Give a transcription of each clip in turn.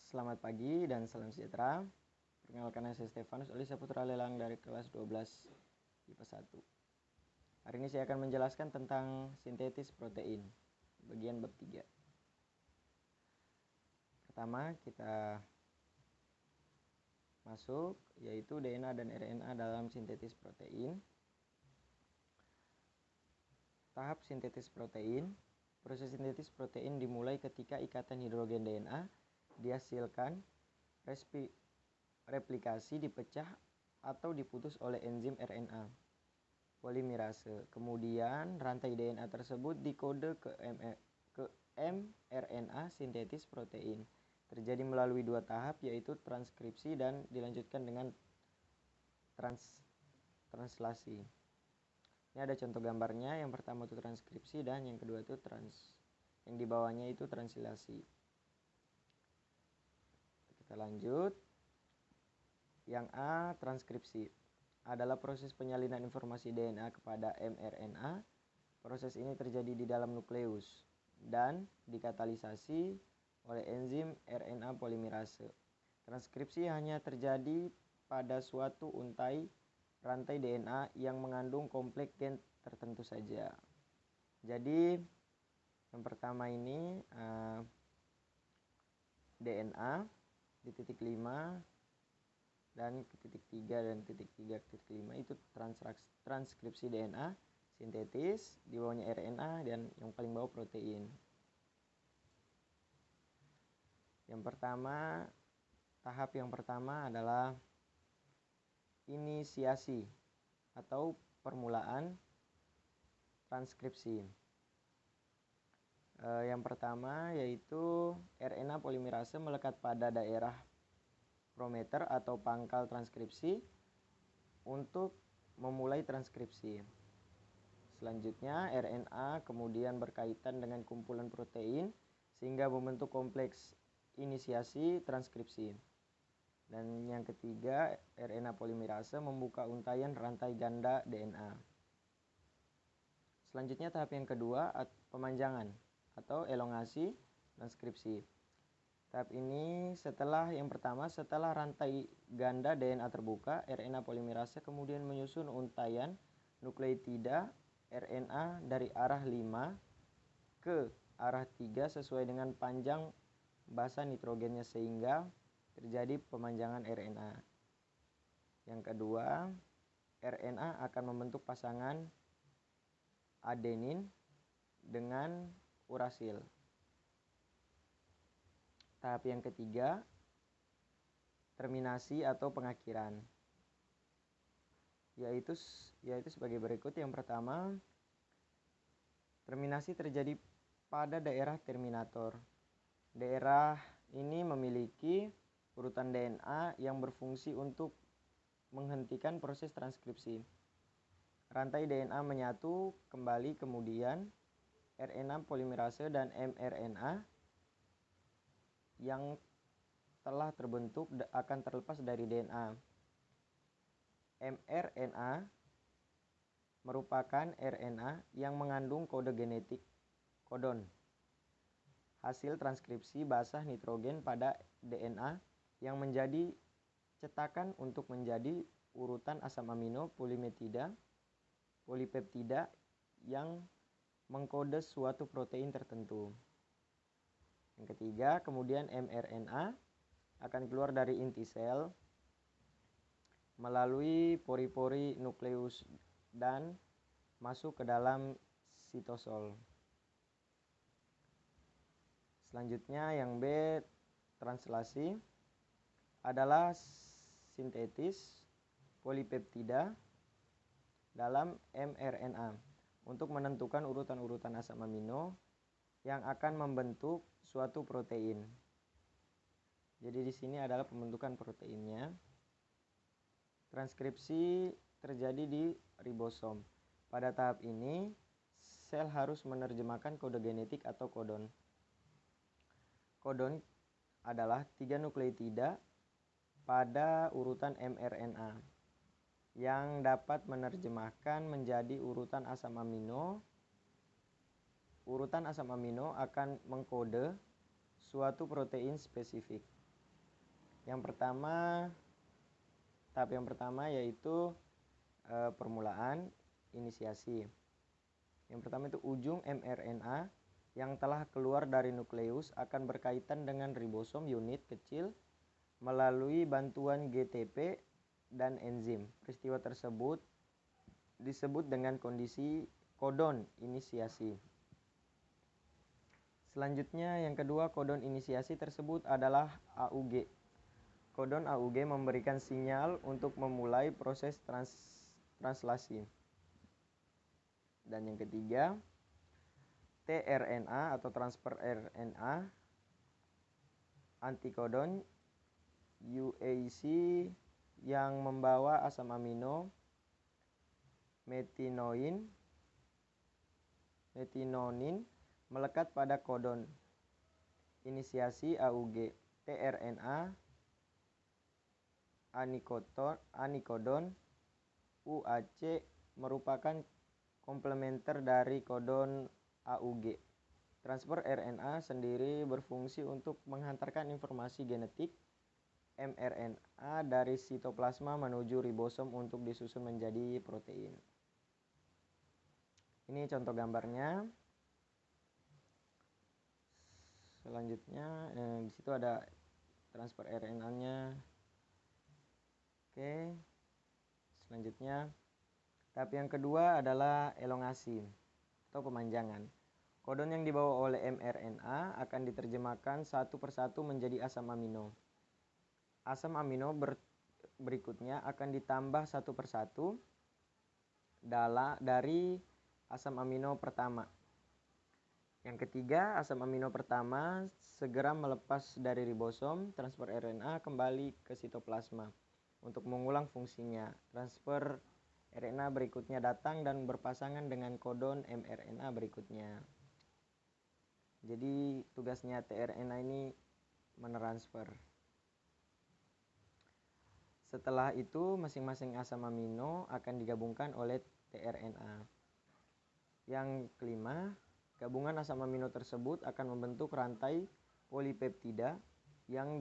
Selamat pagi dan salam sejahtera. Perkenalkan, saya Stefanus Alisa Putra Lelang dari kelas 12 IPA 1. Hari ini saya akan menjelaskan tentang sintetis protein, bagian bab 3. Pertama, kita masuk, yaitu DNA dan RNA dalam sintetis protein. Tahap sintetis protein. Proses sintetis protein dimulai ketika ikatan hidrogen DNA dihasilkan, replikasi dipecah atau diputus oleh enzim RNA polimerase. Kemudian rantai DNA tersebut dikode ke mRNA sintetis protein. Terjadi melalui dua tahap, yaitu transkripsi dan dilanjutkan dengan translasi. Ini ada contoh gambarnya. Yang pertama itu transkripsi dan yang kedua itu yang di bawahnya itu translasi. Kita lanjut. Yang A, transkripsi adalah proses penyalinan informasi DNA kepada mRNA. Proses ini terjadi di dalam nukleus dan dikatalisasi oleh enzim RNA polimerase. Transkripsi hanya terjadi pada suatu untai rantai DNA yang mengandung kompleks gen tertentu saja. Jadi yang pertama ini DNA di titik 5 dan ke titik 3 dan titik 3 ke titik 5 itu transkripsi DNA sintetis, di bawahnya RNA dan yang paling bawah protein. Tahap yang pertama adalah inisiasi atau permulaan transkripsi. Yang pertama yaitu RNA polimerase melekat pada daerah promoter atau pangkal transkripsi untuk memulai transkripsi. Selanjutnya RNA kemudian berkaitan dengan kumpulan protein sehingga membentuk kompleks inisiasi transkripsi. Dan yang ketiga, RNA polimerase membuka untaian rantai ganda DNA. Selanjutnya tahap yang kedua, pemanjangan atau elongasi transkripsi. Tahap ini setelah rantai ganda DNA terbuka, RNA polimerase kemudian menyusun untaian nukleotida RNA dari arah 5 ke arah 3 sesuai dengan panjang basa nitrogennya sehingga terjadi pemanjangan RNA. Yang kedua, RNA akan membentuk pasangan adenin dengan urasil. Tahap yang ketiga, terminasi atau pengakhiran, yaitu sebagai berikut. Yang pertama, terminasi terjadi pada daerah terminator. Daerah ini memiliki urutan DNA yang berfungsi untuk menghentikan proses transkripsi. Rantai DNA menyatu kembali, kemudian RNA polimerase dan mRNA yang telah terbentuk akan terlepas dari DNA. mRNA merupakan RNA yang mengandung kode genetik kodon, hasil transkripsi basah nitrogen pada DNA yang menjadi cetakan untuk menjadi urutan asam amino polipeptida yang mengkode suatu protein tertentu. Yang ketiga, kemudian mRNA akan keluar dari inti sel melalui pori-pori nukleus dan masuk ke dalam sitosol. Selanjutnya yang B, translasi adalah sintetis polipeptida dalam mRNA untuk menentukan urutan-urutan asam amino yang akan membentuk suatu protein. Jadi di sini adalah pembentukan proteinnya. Transkripsi terjadi di ribosom. Pada tahap ini, sel harus menerjemahkan kode genetik atau kodon. Kodon adalah 3 nukleotida pada urutan mRNA yang dapat menerjemahkan menjadi urutan asam amino. Urutan asam amino akan mengkode suatu protein spesifik. Tahap yang pertama yaitu permulaan inisiasi. Yang pertama itu ujung mRNA yang telah keluar dari nukleus akan berkaitan dengan ribosom unit kecil melalui bantuan GTP dan enzim. Peristiwa tersebut disebut dengan kondisi kodon inisiasi. Selanjutnya yang kedua, kodon inisiasi tersebut adalah AUG. Kodon AUG memberikan sinyal untuk memulai proses translasi. Dan yang ketiga, tRNA atau transfer RNA antikodon UAC yang membawa asam amino metinoin melekat pada kodon inisiasi AUG. tRNA anikodon UAC merupakan komplementer dari kodon AUG. Transfer RNA sendiri berfungsi untuk menghantarkan informasi genetik mRNA dari sitoplasma menuju ribosom untuk disusun menjadi protein. Ini contoh gambarnya. Selanjutnya di situ ada transfer RNA-nya. Oke. Selanjutnya tahap yang kedua adalah elongasi atau pemanjangan. Kodon yang dibawa oleh mRNA akan diterjemahkan satu persatu menjadi asam amino. Asam amino berikutnya akan ditambah satu persatu dari asam amino pertama. Yang ketiga, asam amino pertama segera melepas dari ribosom, transfer RNA kembali ke sitoplasma untuk mengulang fungsinya. Transfer RNA berikutnya datang dan berpasangan dengan kodon mRNA berikutnya. Jadi tugasnya tRNA ini mentransfer. Setelah itu masing-masing asam amino akan digabungkan oleh tRNA. Yang kelima, gabungan asam amino tersebut akan membentuk rantai polipeptida yang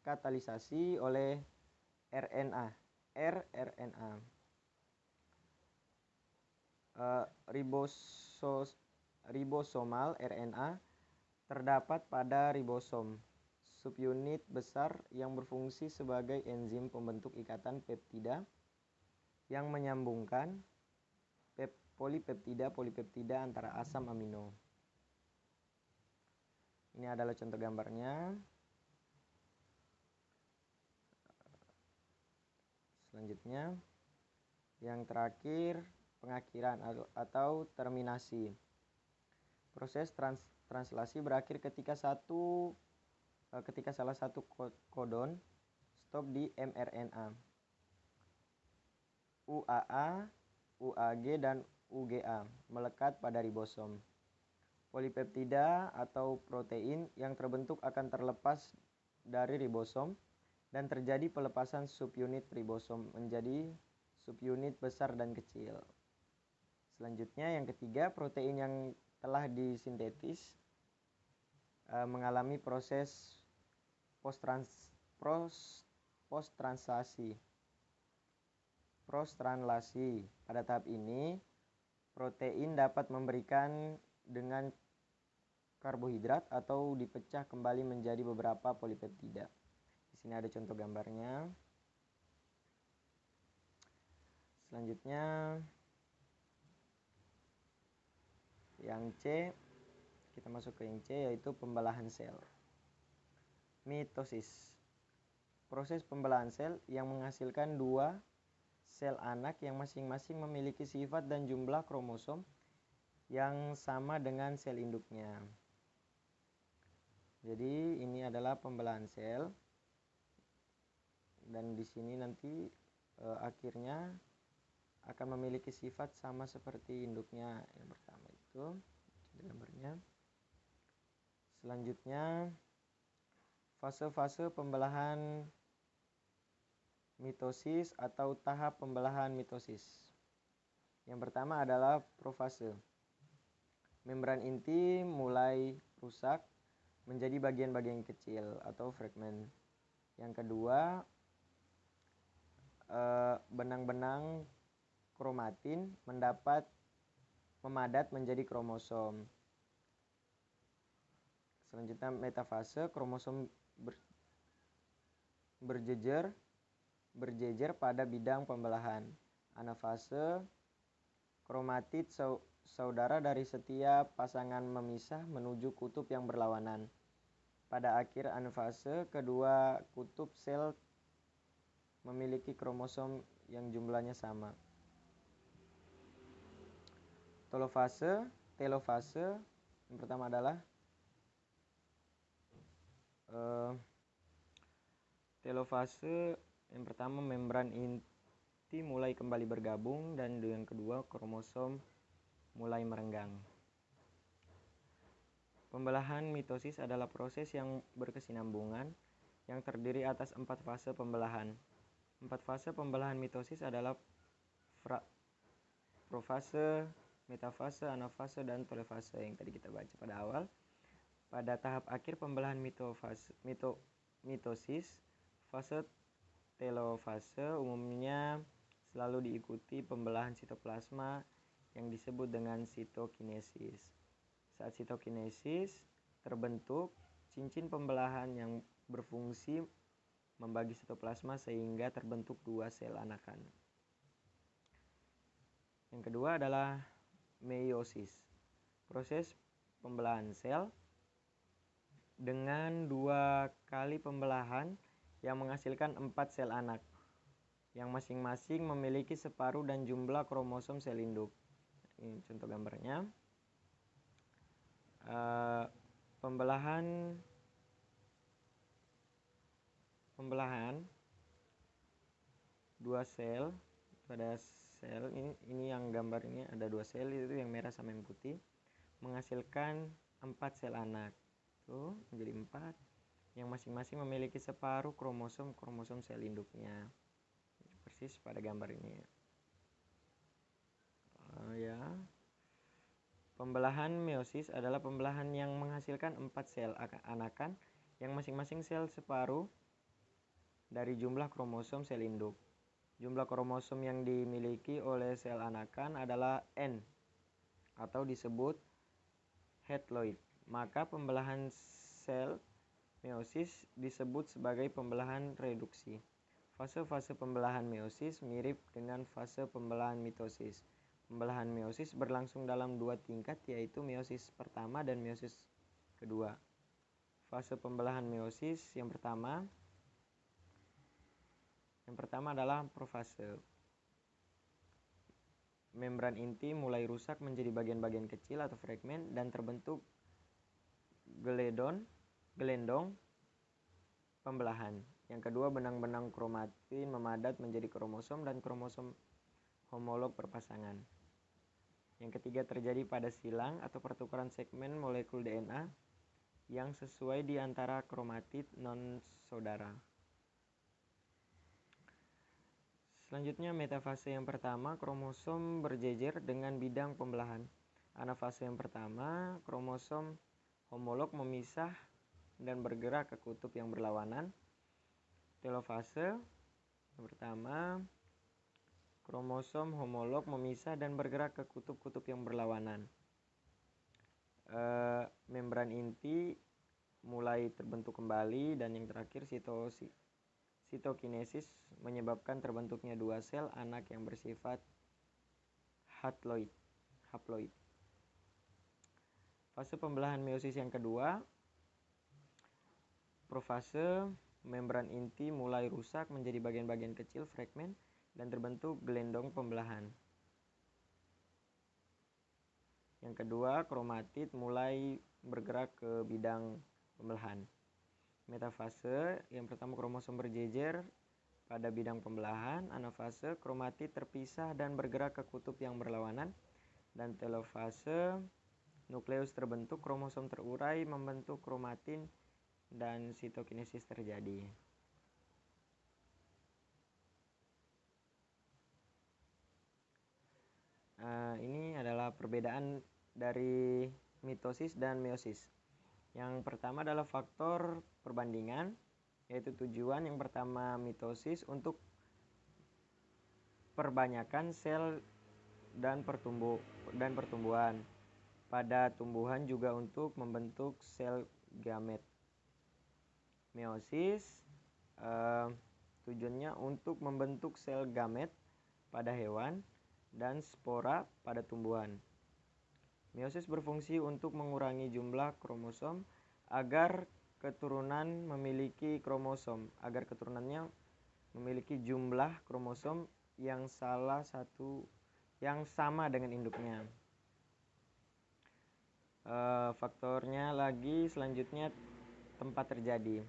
katalisasi oleh rRNA. Ribosomal RNA terdapat pada ribosom, subunit besar yang berfungsi sebagai enzim pembentuk ikatan peptida yang menyambungkan polipeptida antara asam amino. Ini adalah contoh gambarnya. Selanjutnya, yang terakhir, pengakhiran atau terminasi. Proses translasi berakhir ketika salah satu kodon stop di mRNA. UAA, UAG, dan UGA melekat pada ribosom. Polipeptida atau protein yang terbentuk akan terlepas dari ribosom dan terjadi pelepasan subunit ribosom menjadi subunit besar dan kecil. Selanjutnya yang ketiga, protein yang telah disintetis mengalami proses postranslasi. Pada tahap ini, protein dapat memberikan dengan karbohidrat atau dipecah kembali menjadi beberapa polipeptida. Di sini ada contoh gambarnya. Selanjutnya yang C, kita masuk ke yang C yaitu pembelahan sel. Mitosis. Proses pembelahan sel yang menghasilkan dua sel anak yang masing-masing memiliki sifat dan jumlah kromosom yang sama dengan sel induknya. Jadi ini adalah pembelahan sel. Dan di sini nanti akhirnya akan memiliki sifat sama seperti induknya. Yang pertama itu gambarnya. Selanjutnya fase-fase pembelahan mitosis atau tahap pembelahan mitosis. Yang pertama adalah profase. Membran inti mulai rusak, menjadi bagian-bagian kecil atau fragmen. Yang kedua, benang-benang kromatin memadat menjadi kromosom. Selanjutnya metafase, kromosom berjejer pada bidang pembelahan. Anafase, kromatid saudara dari setiap pasangan memisah menuju kutub yang berlawanan. Pada akhir anafase, kedua kutub sel memiliki kromosom yang jumlahnya sama. Telofase yang pertama adalah telofase yang pertama membran inti mulai kembali bergabung, dan yang kedua kromosom mulai merenggang. Pembelahan mitosis adalah proses yang berkesinambungan yang terdiri atas 4 fase pembelahan. 4 fase pembelahan mitosis adalah profase, metafase, anafase, dan telofase yang tadi kita baca pada awal. Pada tahap akhir pembelahan mitosis, fase telofase umumnya selalu diikuti pembelahan sitoplasma yang disebut dengan sitokinesis. Saat sitokinesis terbentuk cincin pembelahan yang berfungsi membagi sitoplasma sehingga terbentuk 2 sel anakan. Yang kedua adalah meiosis, proses pembelahan sel dengan 2 kali pembelahan yang menghasilkan 4 sel anak yang masing-masing memiliki separuh dan jumlah kromosom sel induk. Ini contoh gambarnya. Pembelahan 2 sel, pada sel ini yang gambar ini ada 2 sel, itu yang merah sama yang putih, menghasilkan 4 sel anak. Tuh, menjadi 4 yang masing-masing memiliki separuh kromosom sel induknya. Persis pada gambar ini. Pembelahan meiosis adalah pembelahan yang menghasilkan 4 sel anakan yang masing-masing sel separuh dari jumlah kromosom sel induk. Jumlah kromosom yang dimiliki oleh sel anakan adalah N atau disebut haploid. Maka pembelahan sel meiosis disebut sebagai pembelahan reduksi. Fase-fase pembelahan meiosis mirip dengan fase pembelahan mitosis. Pembelahan meiosis berlangsung dalam 2 tingkat, yaitu meiosis pertama dan meiosis kedua. Fase pembelahan meiosis yang pertama adalah profase. Membran inti mulai rusak menjadi bagian-bagian kecil atau fragmen dan terbentuk gelendong pembelahan. Yang kedua, benang-benang kromatin memadat menjadi kromosom dan kromosom homolog berpasangan. Yang ketiga, terjadi pada silang atau pertukaran segmen molekul DNA yang sesuai di antara kromatid non-saudara. Selanjutnya, metafase yang pertama, kromosom berjejer dengan bidang pembelahan. Anafase yang pertama, kromosom homolog memisah dan bergerak ke kutub yang berlawanan. Telofase yang pertama, kromosom homolog memisah dan bergerak ke kutub-kutub yang berlawanan. Membran inti mulai terbentuk kembali, dan yang terakhir sitokinesis menyebabkan terbentuknya 2 sel anak yang bersifat haploid. Fase pembelahan meiosis yang kedua, profase, membran inti mulai rusak menjadi bagian-bagian kecil fragmen dan terbentuk gelendong pembelahan. Yang kedua, kromatid mulai bergerak ke bidang pembelahan. Metafase yang pertama, kromosom berjejer pada bidang pembelahan. Anafase, kromatid terpisah dan bergerak ke kutub yang berlawanan. Dan telofase, nukleus terbentuk, kromosom terurai membentuk kromatin dan sitokinesis terjadi. Ini adalah perbedaan dari mitosis dan meiosis. Yang pertama adalah faktor perbandingan, yaitu tujuan yang pertama mitosis untuk perbanyakan sel dan pertumbuhan. Pada tumbuhan juga untuk membentuk sel gamet. Meiosis tujuannya untuk membentuk sel gamet pada hewan dan spora pada tumbuhan. Meiosis berfungsi untuk mengurangi jumlah kromosom agar keturunannya memiliki jumlah kromosom yang sama dengan induknya. Faktornya lagi selanjutnya tempat terjadi.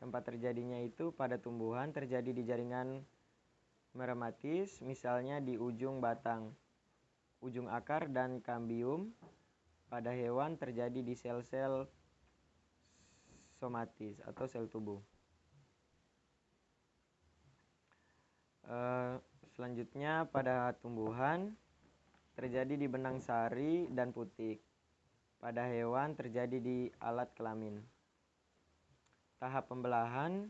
Tempat terjadinya itu pada tumbuhan terjadi di jaringan merematis, misalnya di ujung batang, ujung akar dan kambium. Pada hewan terjadi di sel-sel somatis atau sel tubuh. Selanjutnya pada tumbuhan terjadi di benang sari dan putik. Pada hewan terjadi di alat kelamin. Tahap pembelahan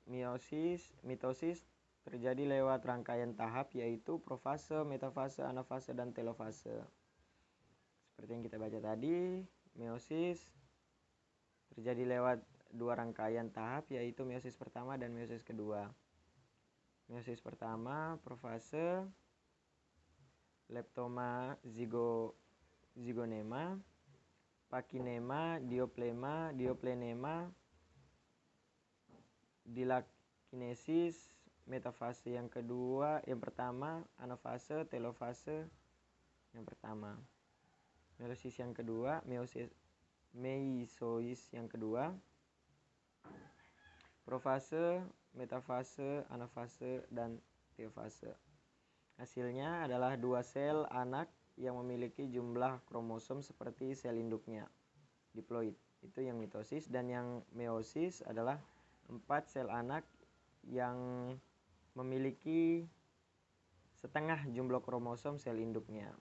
mitosis terjadi lewat rangkaian tahap, yaitu profase, metafase, anafase, dan telofase. Seperti yang kita baca tadi, meiosis terjadi lewat dua rangkaian tahap, yaitu meiosis pertama dan meiosis kedua. Meiosis pertama, profase, leptoma, zigonema, pakinema, dioplenema, dilakinesis. Metafase yang pertama, anafase, telofase yang pertama. Meiosis yang kedua, meisois yang kedua, profase, metafase, anafase, dan teofase. Hasilnya adalah dua sel anak yang memiliki jumlah kromosom seperti sel induknya, diploid. Itu yang mitosis. Dan yang meiosis adalah 4 sel anak yang memiliki setengah jumlah kromosom sel induknya.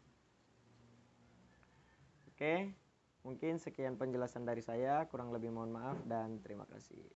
Oke, mungkin sekian penjelasan dari saya. Kurang lebih mohon maaf dan terima kasih.